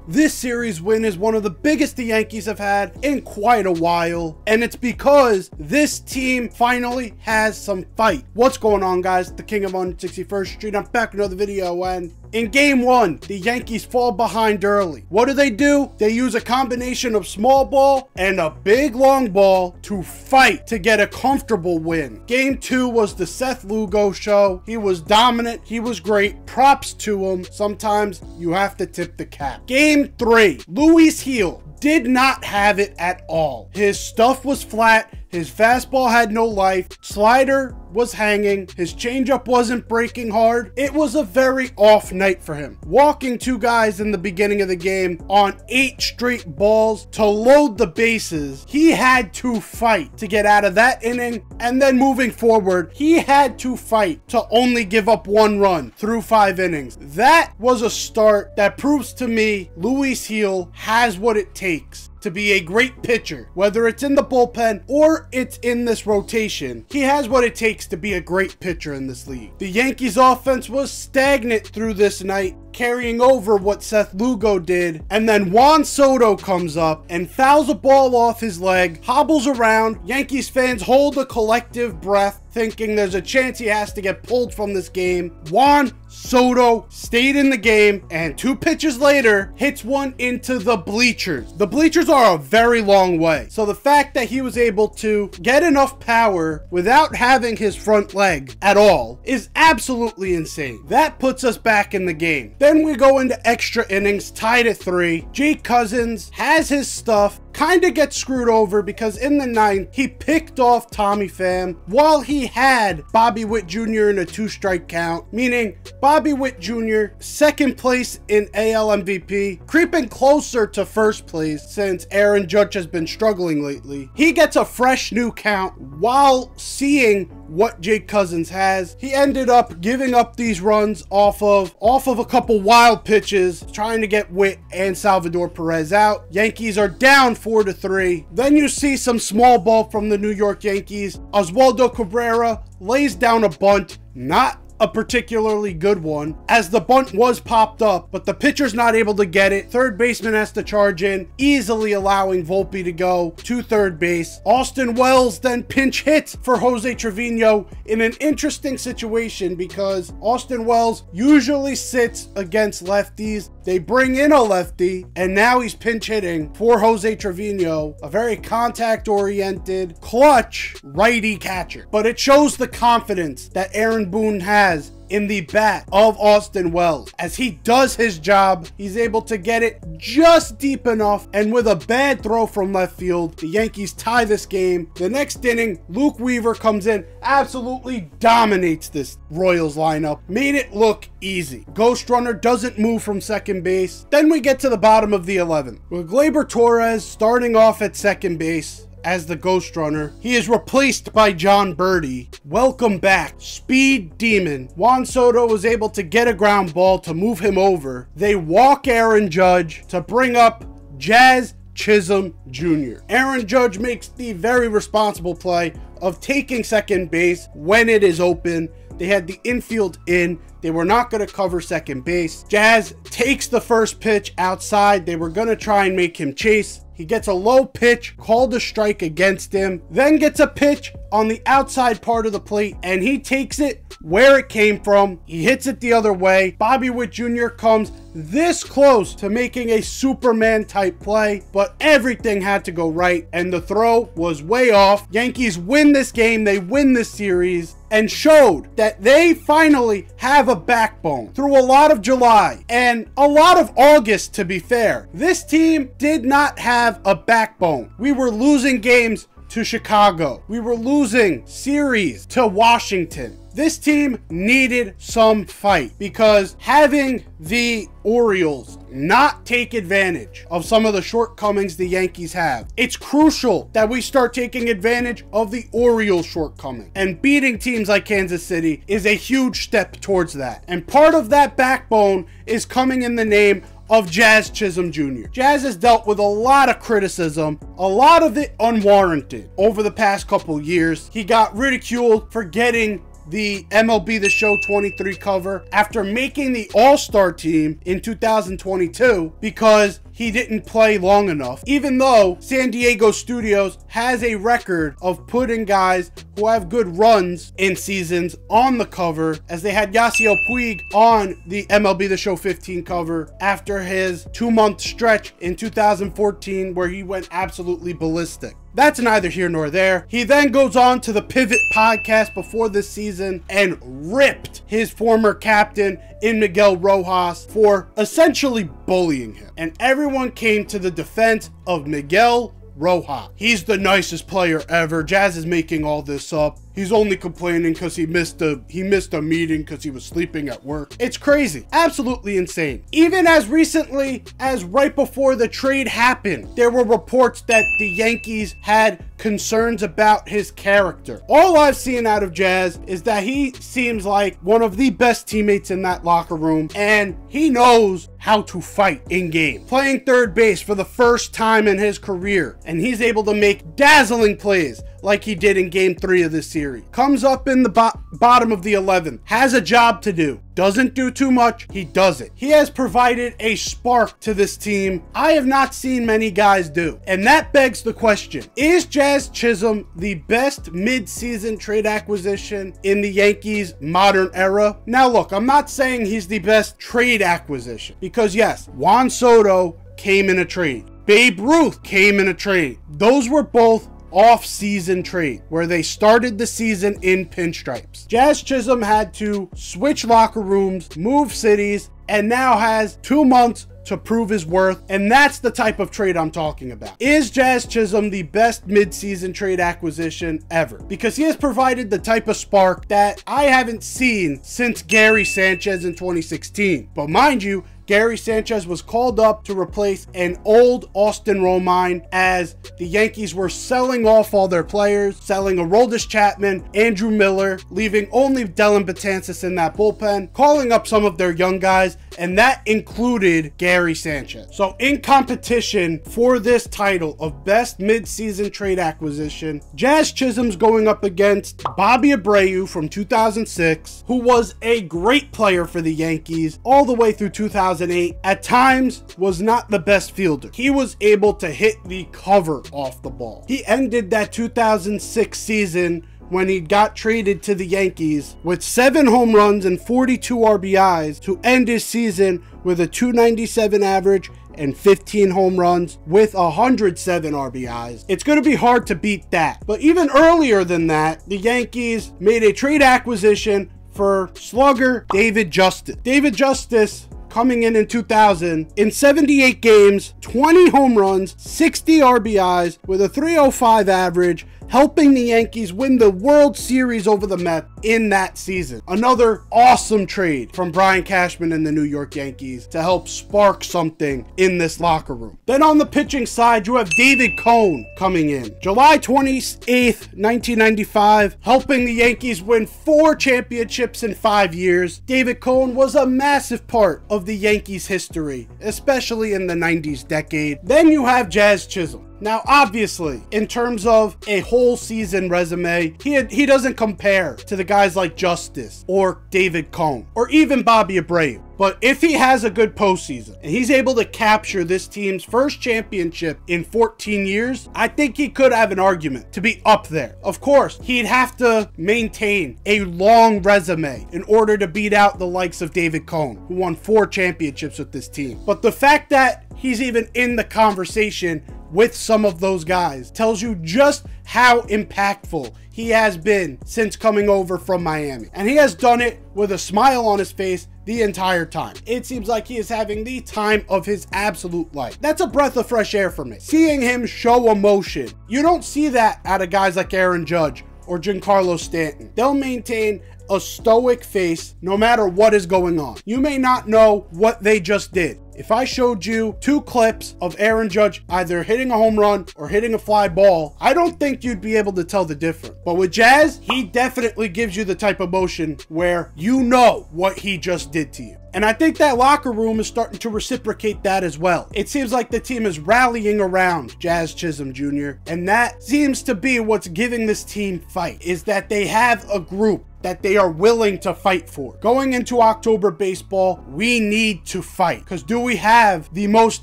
This series win is one of the biggest the Yankees have had in quite a while, and it's because this team finally has some fight. What's going on, guys? The King of 161st Street. I'm back with another video, and in game one, the Yankees fall behind early. What do? They use a combination of small ball and a big long ball to fight to get a comfortable win. Game two was the Seth Lugo show. He was dominant. He was great. Props to him. Sometimes you have to tip the cap. Game three, Luis Gil did not have it at all. His stuff was flat. His fastball had no life. Slider was hanging. His changeup wasn't breaking hard. It was a very off night for him. Walking two guys in the beginning of the game on 8 straight balls to load the bases. He had to fight to get out of that inning. And then moving forward, he had to fight to only give up 1 run through 5 innings. That was a start that proves to me Luis Gil has what it takes to be a great pitcher. Whether it's in the bullpen or it's in this rotation, he has what it takes to be a great pitcher in this league. The Yankees offense was stagnant through this night, carrying over what Seth Lugo did, and then Juan Soto comes up and fouls a ball off his leg, hobbles around. Yankees fans hold a collective breath, thinking there's a chance he has to get pulled from this game. Juan Soto stayed in the game, and 2 pitches later, hits one into the bleachers. The bleachers are a very long way, so the fact that he was able to get enough power without having his front leg at all is absolutely insane. That puts us back in the game. Then we go into extra innings, tied at 3. Jake Cousins has his stuff, kind of gets screwed over because in the 9th, he picked off Tommy Pham while he had Bobby Witt Jr. in a 2-strike count, meaning Bobby Witt Jr., 2nd place in AL MVP, creeping closer to 1st place since Aaron Judge has been struggling lately. He gets a fresh new count while seeing what Jake Cousins has. He ended up giving up these runs off of a couple wild pitches, trying to get Witt and Salvador Perez out. Yankees are down 4-3. Then you see some small ball from the New York Yankees. Oswaldo Cabrera lays down a bunt, not a particularly good one, as the bunt was popped up, but the pitcher's not able to get it. Third baseman has to charge in, easily allowing Volpe to go to third base. Austin Wells then pinch hits for Jose Trevino in an interesting situation because Austin Wells usually sits against lefties. They bring in a lefty, and now he's pinch hitting for Jose Trevino, a very contact-oriented, clutch righty catcher. But it shows the confidence that Aaron Boone has in the bat of Austin Wells. As he does his job, he's able to get it just deep enough, and with a bad throw from left field, the Yankees tie this game. The next inning, Luke Weaver comes in, absolutely dominates this Royals lineup, made it look easy. Ghost runner doesn't move from second base. Then we get to the bottom of the 11th, with Gleyber Torres starting off at second base as the ghost runner. He is replaced by John Birdie. Welcome back, Speed Demon. Juan Soto was able to get a ground ball to move him over. They walk Aaron Judge to bring up Jazz Chisholm Jr. Aaron Judge makes the very responsible play of taking second base when it is open. They had the infield in. They were not going to cover second base. Jazz takes the first pitch outside. They were going to try and make him chase. He gets a low pitch, called a strike against him, then gets a pitch on the outside part of the plate, and he takes it where it came from. He hits it the other way. Bobby Witt Jr. comes this close to making a Superman type play, but everything had to go right, and the throw was way off. Yankees win this game. They win this series, and showed that they finally have a backbone through a lot of July and a lot of August, to be fair. This team did not have a backbone. We were losing games to Chicago. We were losing series to Washington. This team needed some fight because having the Orioles not take advantage of some of the shortcomings the Yankees have, it's crucial that we start taking advantage of the Orioles' shortcoming. And beating teams like Kansas City is a huge step towards that. And part of that backbone is coming in the name of Jazz Chisholm Jr. Jazz has dealt with a lot of criticism, a lot of it unwarranted, over the past couple years. He got ridiculed for getting the MLB The Show 23 cover after making the All-Star team in 2022 because he didn't play long enough, even though San Diego Studios has a record of putting guys who have good runs in seasons on the cover, as they had Yasiel Puig on the MLB The Show 15 cover after his 2-month stretch in 2014 where he went absolutely ballistic. That's neither here nor there. He then goes on to the Pivot podcast before this season and ripped his former captain in Miguel Rojas for essentially bullying him. And everyone came to the defense of Miguel Rojas. He's the nicest player ever. Jazz is making all this up. He's only complaining because he missed a meeting because he was sleeping at work. It's crazy. Absolutely insane. Even as recently as right before the trade happened, there were reports that the Yankees had concerns about his character. All I've seen out of Jazz is that he seems like one of the best teammates in that locker room, and he knows how to fight in game. Playing third base for the first time in his career, and he's able to make dazzling plays like he did in Game 3 of this series. Comes up in the bottom of the 11th, has a job to do, doesn't do too much, he does it. He has provided a spark to this team I have not seen many guys do. And that begs the question, is Jazz Chisholm the best mid-season trade acquisition in the Yankees' modern era? Now look, I'm not saying he's the best trade acquisition, because yes, Juan Soto came in a trade. Babe Ruth came in a trade. Those were both off-season trade where they started the season in pinstripes. Jazz Chisholm had to switch locker rooms, move cities, and now has 2 months to prove his worth, and that's the type of trade I'm talking about. Is Jazz Chisholm the best mid-season trade acquisition ever? Because he has provided the type of spark that I haven't seen since Gary Sanchez in 2016. But mind you, Gary Sanchez was called up to replace an old Austin Romine as the Yankees were selling off all their players, selling Aroldis Chapman, Andrew Miller, leaving only Dellin Betances in that bullpen, calling up some of their young guys, and that included Gary Sanchez. So in competition for this title of best mid-season trade acquisition, Jazz Chisholm's going up against Bobby Abreu from 2006, who was a great player for the Yankees all the way through 2008, at times was not the best fielder. He was able to hit the cover off the ball. He ended that 2006 season when he got traded to the Yankees with 7 home runs and 42 RBIs to end his season with a .297 average and 15 home runs with 107 RBIs. It's going to be hard to beat that. But even earlier than that, the Yankees made a trade acquisition for slugger David Justice. David Justice, coming in 2000, in 78 games, 20 home runs, 60 RBIs with a .305 average, helping the Yankees win the World Series over the Mets in that season. Another awesome trade from Brian Cashman and the New York Yankees to help spark something in this locker room. Then on the pitching side, you have David Cone coming in. July 28th, 1995, helping the Yankees win 4 championships in 5 years. David Cone was a massive part of the Yankees' history, especially in the 90s decade. Then you have Jazz Chisholm. Now, obviously, in terms of a whole season resume, he doesn't compare to the guys like Justice or David Cone or even Bobby Abreu. But if he has a good postseason and he's able to capture this team's first championship in 14 years, I think he could have an argument to be up there. Of course, he'd have to maintain a long resume in order to beat out the likes of David Cone, who won 4 championships with this team. But the fact that he's even in the conversation with some of those guys tells you just how impactful he has been since coming over from Miami. And he has done it with a smile on his face the entire time. It seems like he is having the time of his absolute life. That's a breath of fresh air for me. Seeing him show emotion. You don't see that out of guys like Aaron Judge or Giancarlo Stanton. They'll maintain a stoic face no matter what is going on. You may not know what they just did. If I showed you 2 clips of Aaron Judge either hitting a home run or hitting a fly ball, I don't think you'd be able to tell the difference. But with Jazz, he definitely gives you the type of emotion where you know what he just did to you. And I think that locker room is starting to reciprocate that as well. It seems like the team is rallying around Jazz Chisholm Jr. And that seems to be what's giving this team fight, is that they have a group that they are willing to fight for. Going into October baseball, we need to fight, because do we have the most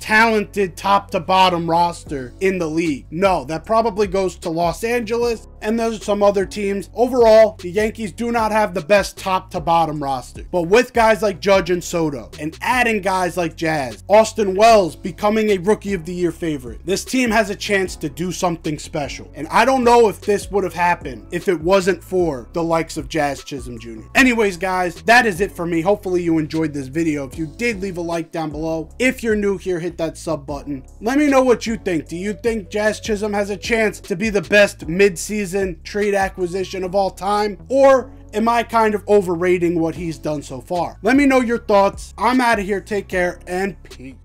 talented top to bottom roster in the league? No, that probably goes to Los Angeles, and there's some other teams. Overall, the Yankees do not have the best top to bottom roster, but with guys like Judge and Soto, and adding guys like Jazz, Austin Wells becoming a Rookie of the Year favorite, this team has a chance to do something special. And I don't know if this would have happened if it wasn't for the likes of Jazz Chisholm Jr. Anyways, guys, that is it for me. Hopefully you enjoyed this video. If you did, leave a like down below. If you're new here, hit that sub button. Let me know what you think. Do you think Jazz Chisholm has a chance to be the best mid-season trade acquisition of all time? Or am I kind of overrating what he's done so far? Let me know your thoughts. I'm out of here. Take care and peace.